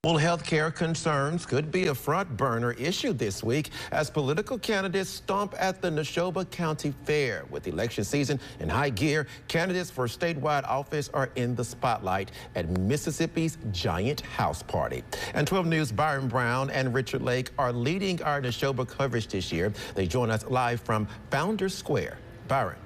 Well, healthcare concerns could be a front burner issue this week as political candidates stomp at the Neshoba County Fair. With election season in high gear, candidates for statewide office are in the spotlight at Mississippi's giant house party. And 12 News' Byron Brown and Richard Lake are leading our Neshoba coverage this year. They join us live from Founders Square. Byron.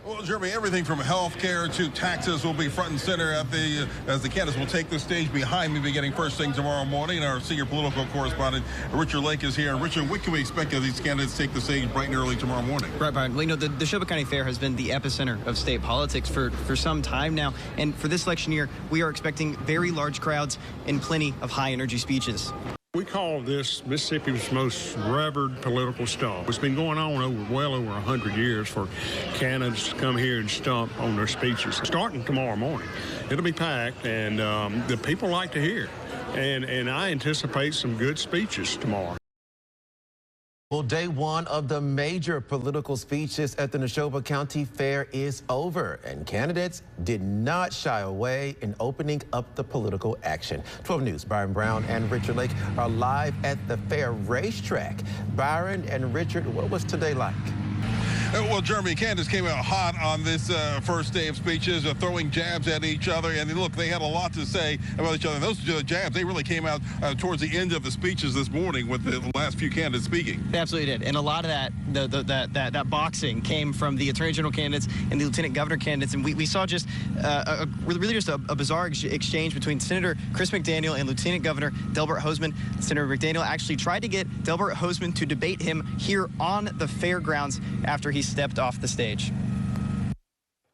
Well, Jeremy, everything from health care to taxes will be front and center as the candidates will take the stage behind me beginning first thing tomorrow morning. And our senior political correspondent, Richard Lake, is here. And Richard, what can we expect as these candidates take the stage bright and early tomorrow morning? Right, Brian. Well, you know, the Neshoba County Fair has been the epicenter of state politics for some time now. And for this election year, we are expecting very large crowds and plenty of high-energy speeches. We call this Mississippi's most revered political stomp. It's been going on well over 100 years for candidates to come here and stomp on their speeches. Starting tomorrow morning, it'll be packed, and the people like to hear. And I anticipate some good speeches tomorrow. Well, day one of the major political speeches at the Neshoba County Fair is over, and candidates did not shy away in opening up the political action. 12 News' Byron Brown and Richard Lake are live at the fair racetrack. Byron and Richard, what was today like? Well, Jeremy, candidates came out hot on this first day of speeches, throwing jabs at each other. And look, they had a lot to say about each other. Those jabs, they really came out towards the end of the speeches this morning with the last few candidates speaking. They absolutely did. And a lot of that boxing came from the Attorney General candidates and the Lieutenant Governor candidates. And we saw just really just a bizarre exchange between Senator Chris McDaniel and Lieutenant Governor Delbert Hosemann. Senator McDaniel actually tried to get Delbert Hosemann to debate him here on the fairgrounds after he stepped off the stage.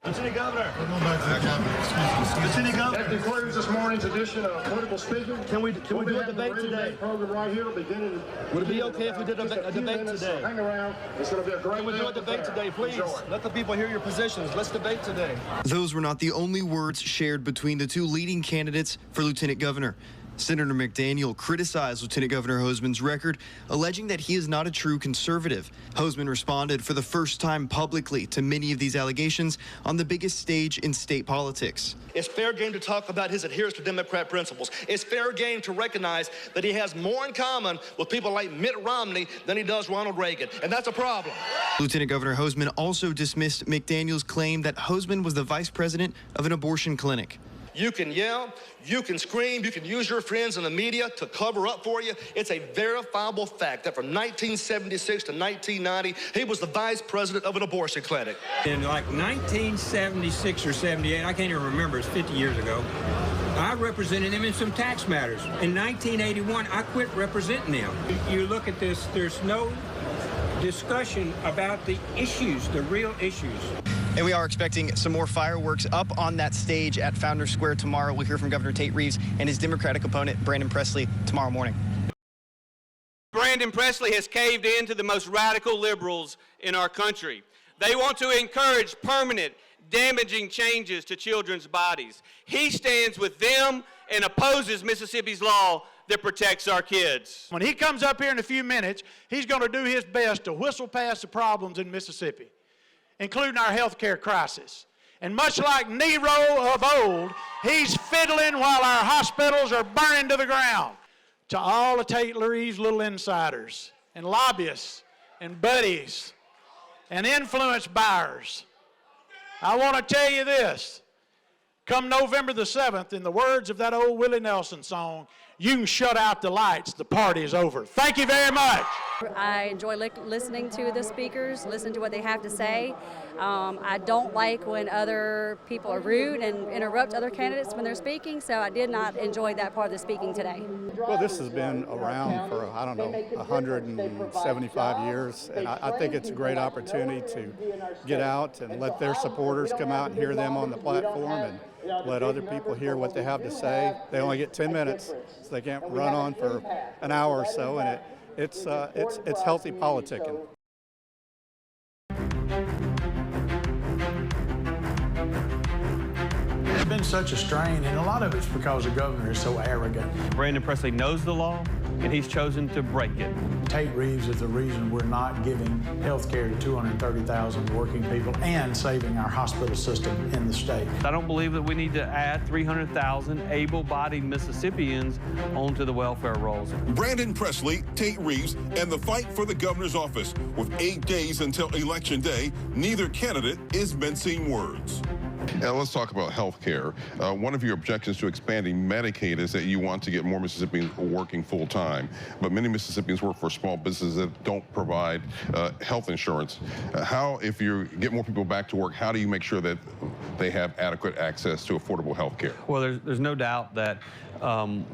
Lieutenant Governor. We're going back to the cabinet. Excuse me. Lieutenant Governor. That concludes this morning's edition of Political Speaking. Can we do a debate today? Program right here beginning. Would it be okay if we did a debate today? Hang around. It's going to be a great. Can we do a debate today, please? Let the people hear your positions. Let's debate today. Those were not the only words shared between the two leading candidates for Lieutenant Governor. Senator McDaniel criticized Lieutenant Governor Hosemann's record, alleging that he is not a true conservative. Hosemann responded for the first time publicly to many of these allegations on the biggest stage in state politics. It's fair game to talk about his adherence to Democrat principles. It's fair game to recognize that he has more in common with people like Mitt Romney than he does Ronald Reagan, and that's a problem. Lieutenant Governor Hosemann also dismissed McDaniel's claim that Hosemann was the vice president of an abortion clinic. You can yell, you can scream, you can use your friends in the media to cover up for you. It's a verifiable fact that from 1976 to 1990, he was the vice president of an abortion clinic. In like 1976 or 78, I can't even remember, it's 50 years ago, I represented him in some tax matters. In 1981, I quit representing him. You look at this, there's no discussion about the issues, the real issues. And we are expecting some more fireworks up on that stage at Founders Square tomorrow. We'll hear from Governor Tate Reeves and his Democratic opponent, Brandon Presley, tomorrow morning. Brandon Presley has caved in to the most radical liberals in our country. They want to encourage permanent, damaging changes to children's bodies. He stands with them and opposes Mississippi's law that protects our kids. When he comes up here in a few minutes, he's going to do his best to whistle past the problems in Mississippi, including our health care crisis. And much like Nero of old, he's fiddling while our hospitals are burning to the ground. To all the Tate Reeves little insiders and lobbyists and buddies and influence buyers, I want to tell you this. Come November the 7th, in the words of that old Willie Nelson song, you can shut out the lights, the party is over. Thank you very much. I enjoy listening to the speakers, listening to what they have to say. I don't like when other people are rude and interrupt other candidates when they're speaking, so I did not enjoy that part of the speaking today. Well, this has been around for, 175 years, and I think it's a great opportunity to get out and let their supporters come out and hear them on the platform and let other people hear what they have to say. They only get 10 minutes, so they can't run on for an hour or so, and it's healthy politicking. It's been such a strain, and a lot of it's because the governor is so arrogant. Brandon Presley knows the law, and he's chosen to break it. Tate Reeves is the reason we're not giving health care to 230,000 working people and saving our hospital system in the state. I don't believe that we need to add 300,000 able-bodied Mississippians onto the welfare rolls. Brandon Presley, Tate Reeves, and the fight for the governor's office. With 8 days until Election Day, neither candidate is mincing words. Now let's talk about health care. One of your objections to expanding Medicaid is that you want to get more Mississippians working full-time. But many Mississippians work for small businesses that don't provide health insurance. If you get more people back to work, how do you make sure that they have adequate access to affordable health care? Well, there's no doubt that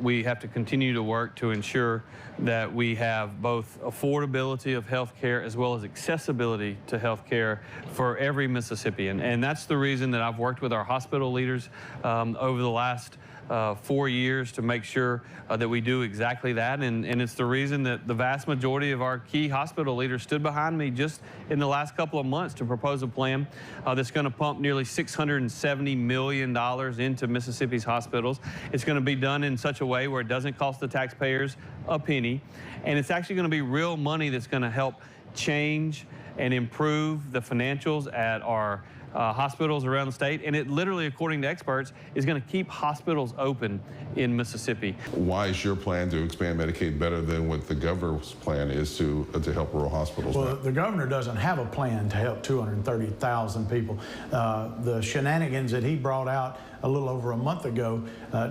we have to continue to work to ensure that we have both affordability of health care as well as accessibility to health care for every Mississippian. And that's the reason that I've worked with our hospital leaders over the last 4 years to make sure that we do exactly that. And it's the reason that the vast majority of our key hospital leaders stood behind me just in the last couple of months to propose a plan that's going to pump nearly $670 million into Mississippi's hospitals. It's going to be done in such a way where it doesn't cost the taxpayers a penny, and it's actually going to be real money that's going to help change and improve the financials at our hospitals around the state, and it literally, according to experts, is going to keep hospitals open in Mississippi. Why is your plan to expand Medicaid better than what the governor's plan is to help rural hospitals? Well, the governor doesn't have a plan to help 230,000 people. The shenanigans that he brought out a little over a month ago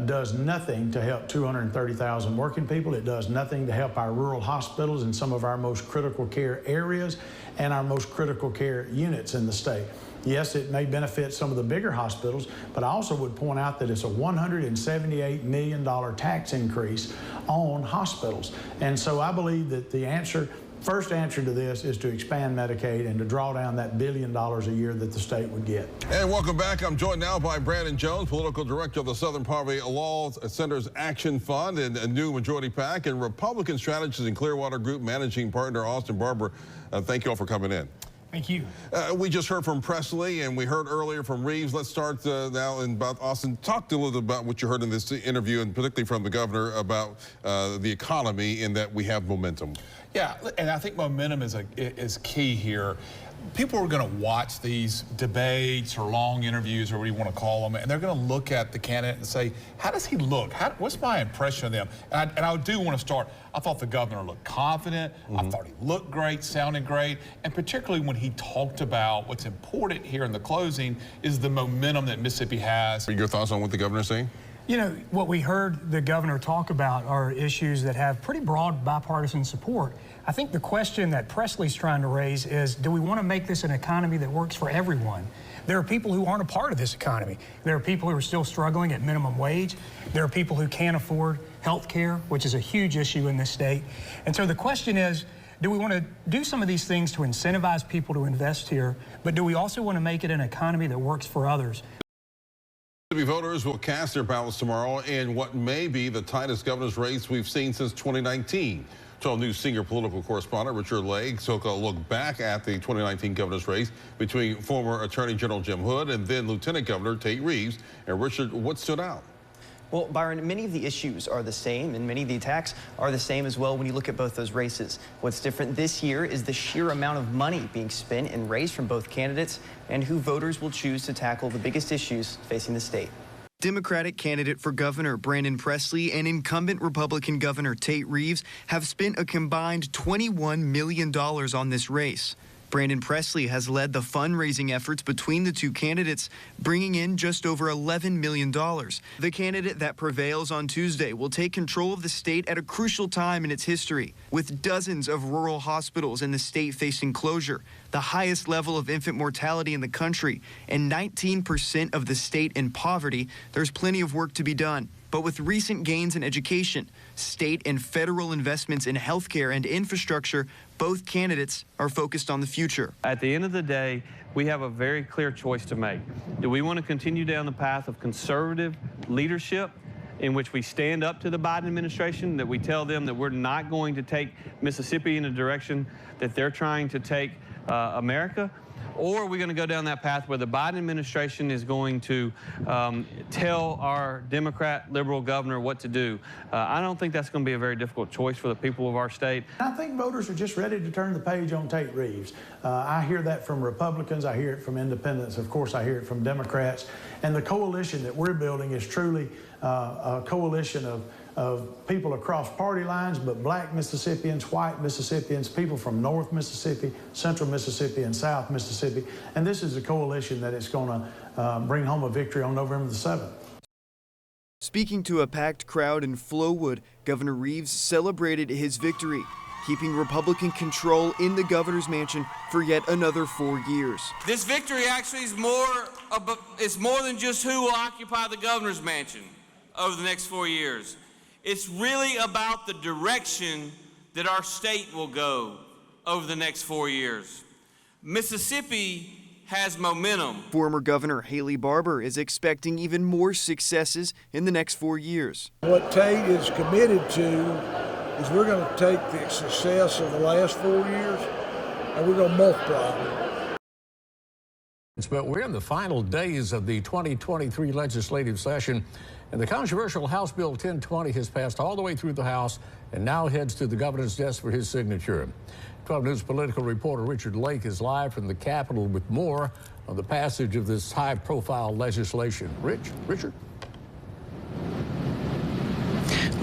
does nothing to help 230,000 working people. It does nothing to help our rural hospitals in some of our most critical care areas and our most critical care units in the state. Yes, it may benefit some of the bigger hospitals, but I also would point out that it's a $178 million tax increase on hospitals. And so I believe that the first answer to this is to expand Medicaid and to draw down that $1 billion a year that the state would get. And welcome back. I'm joined now by Brandon Jones, political director of the Southern Poverty Law Center's Action Fund and a new majority PAC, and Republican strategist and Clearwater Group managing partner Austin Barber. Thank you all for coming in. Thank you. We just heard from Presley and we heard earlier from Reeves. Let's start now about Austin. Talk a little bit about what you heard in this interview, and particularly from the governor, about the economy and that we have momentum. Yeah, and I think momentum is key here. People are going to watch these debates or long interviews or what you want to call them, and they're going to look at the candidate and say, how does he look? What's my impression of them? And I do want to start. I thought the governor looked confident. I thought he looked great, sounded great, and particularly when he talked about what's important here in the closing is the momentum that Mississippi has. Your thoughts on what the governor's saying? You know, what we heard the governor talk about are issues that have pretty broad bipartisan support. I think the question that Presley's trying to raise is, do we want to make this an economy that works for everyone? There are people who aren't a part of this economy. There are people who are still struggling at minimum wage. There are people who can't afford health care, which is a huge issue in this state. And so the question is, do we want to do some of these things to incentivize people to invest here, but do we also want to make it an economy that works for others? Voters will cast their ballots tomorrow in what may be the tightest governor's race we've seen since 2019. 12 News senior political correspondent Richard Lake took a look back at the 2019 governor's race between former Attorney General Jim Hood and then Lieutenant Governor Tate Reeves. And Richard, what stood out? Well, Byron, many of the issues are the same, and many of the attacks are the same as well when you look at both those races. What's different this year is the sheer amount of money being spent and raised from both candidates and who voters will choose to tackle the biggest issues facing the state. Democratic candidate for governor Brandon Presley and incumbent Republican Governor Tate Reeves have spent a combined $21 million on this race. Brandon Presley has led the fundraising efforts between the two candidates, bringing in just over $11 million. The candidate that prevails on Tuesday will take control of the state at a crucial time in its history, with dozens of rural hospitals in the state facing closure, the highest level of infant mortality in the country, and 19% of the state in poverty. There's plenty of work to be done. But with recent gains in education, state and federal investments in healthcare and infrastructure, both candidates are focused on the future. At the end of the day, we have a very clear choice to make. Do we want to continue down the path of conservative leadership in which we stand up to the Biden administration, that we tell them that we're not going to take Mississippi in a direction that they're trying to take America? or are we going to go down that path where the Biden administration is going to tell our Democrat liberal governor what to do? I don't think that's going to be a very difficult choice for the people of our state. I think voters are just ready to turn the page on Tate Reeves. I hear that from Republicans. I hear it from independents. Of course, I hear it from Democrats. And the coalition that we're building is truly a coalition of people across party lines, but black Mississippians, white Mississippians, people from North Mississippi, Central Mississippi, and South Mississippi. And this is a coalition that is going to bring home a victory on November the 7th. Speaking to a packed crowd in Flowood, Governor Reeves celebrated his victory, keeping Republican control in the governor's mansion for yet another 4 years. This victory actually is more than just who will occupy the governor's mansion over the next 4 years. It's really about the direction that our state will go over the next 4 years. Mississippi has momentum. Former Governor Haley Barbour is expecting even more successes in the next 4 years. What Tate is committed to is we're going to take the success of the last 4 years and we're going to multiply it. But we're in the final days of the 2023 legislative session, and the controversial House Bill 1020 has passed all the way through the House and now heads to the governor's desk for his signature. 12 News political reporter Richard Lake is live from the Capitol with more on the passage of this high-profile legislation. Richard?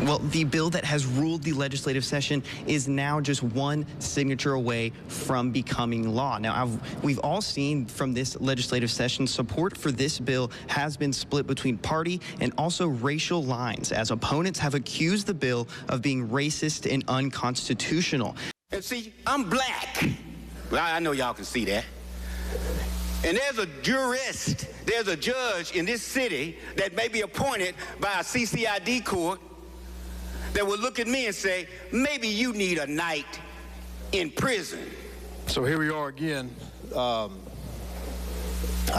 Well, the bill that has ruled the legislative session is now just one signature away from becoming law. Now, we've all seen from this legislative session, support for this bill has been split between party and also racial lines, as opponents have accused the bill of being racist and unconstitutional. And see, I'm black. Well, I know y'all can see that. And there's a jurist, there's a judge in this city that may be appointed by a CCID court that will look at me and say, maybe you need a night in prison. So here we are again. I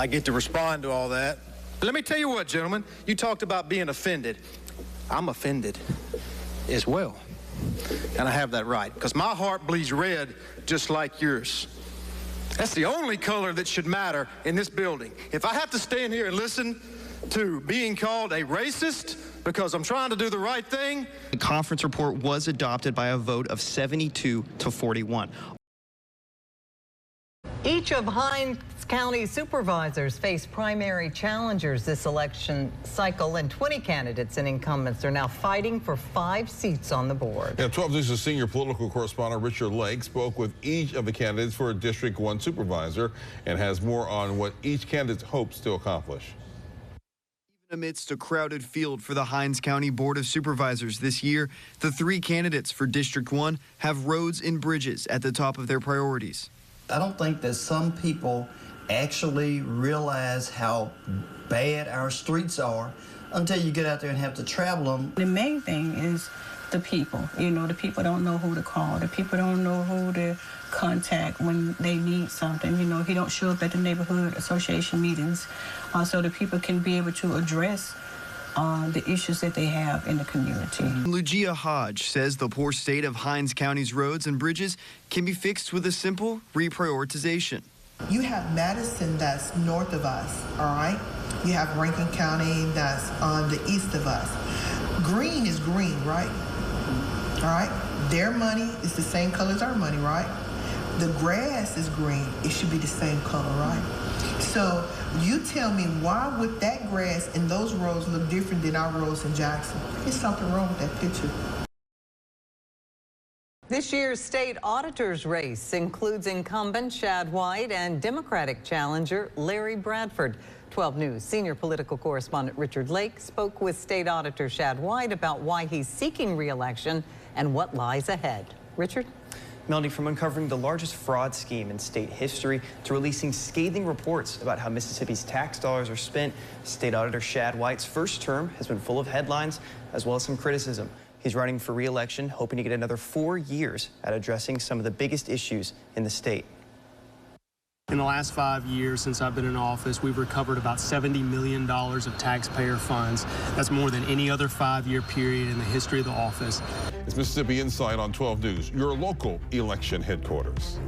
get to respond to all that. Let me tell you what, gentlemen, you talked about being offended. I'm offended as well. And I have that right, because my heart bleeds red just like yours. That's the only color that should matter in this building. If I have to stand here and listen to being called a racist because I'm trying to do the right thing. The conference report was adopted by a vote of 72 to 41. Each of Hinds County supervisors face primary challengers this election cycle, and 20 candidates and incumbents are now fighting for 5 seats on the board. Yeah, 12 News' senior political correspondent Richard Lake spoke with each of the candidates for a District 1 supervisor and has more on what each candidate hopes to accomplish. Amidst a crowded field for the Hinds County Board of Supervisors this year, the 3 candidates for District 1 have roads and bridges at the top of their priorities. I don't think that some people actually realize how bad our streets are until you get out there and have to travel them. The main thing is the people. You know, the people don't know who to call. The people don't know who to contact when they need something. You know, he don't show up at the neighborhood association meetings, so the people can be able to address the issues that they have in the community. Lugia Hodge says the poor state of Hinds County's roads and bridges can be fixed with a simple reprioritization. You have Madison that's north of us, all right? You have Rankin County that's on the east of us. Green is green, right? All right? Their money is the same color as our money, right? The grass is green. It should be the same color, right? So you tell me, why would that grass and those roads look different than our roads in Jackson? There's something wrong with that picture. This year's state auditor's race includes incumbent Shad White and Democratic challenger Larry Bradford. 12 News senior political correspondent Richard Lake spoke with state auditor Shad White about why he's seeking re-election and what lies ahead. Richard? Melanie, from uncovering the largest fraud scheme in state history to releasing scathing reports about how Mississippi's tax dollars are spent, State Auditor Shad White's first term has been full of headlines as well as some criticism. He's running for re-election, hoping to get another 4 years at addressing some of the biggest issues in the state. In the last 5 years since I've been in office, we've recovered about $70 million of taxpayer funds. That's more than any other 5-year period in the history of the office. It's Mississippi Insight on 12 News, your local election headquarters.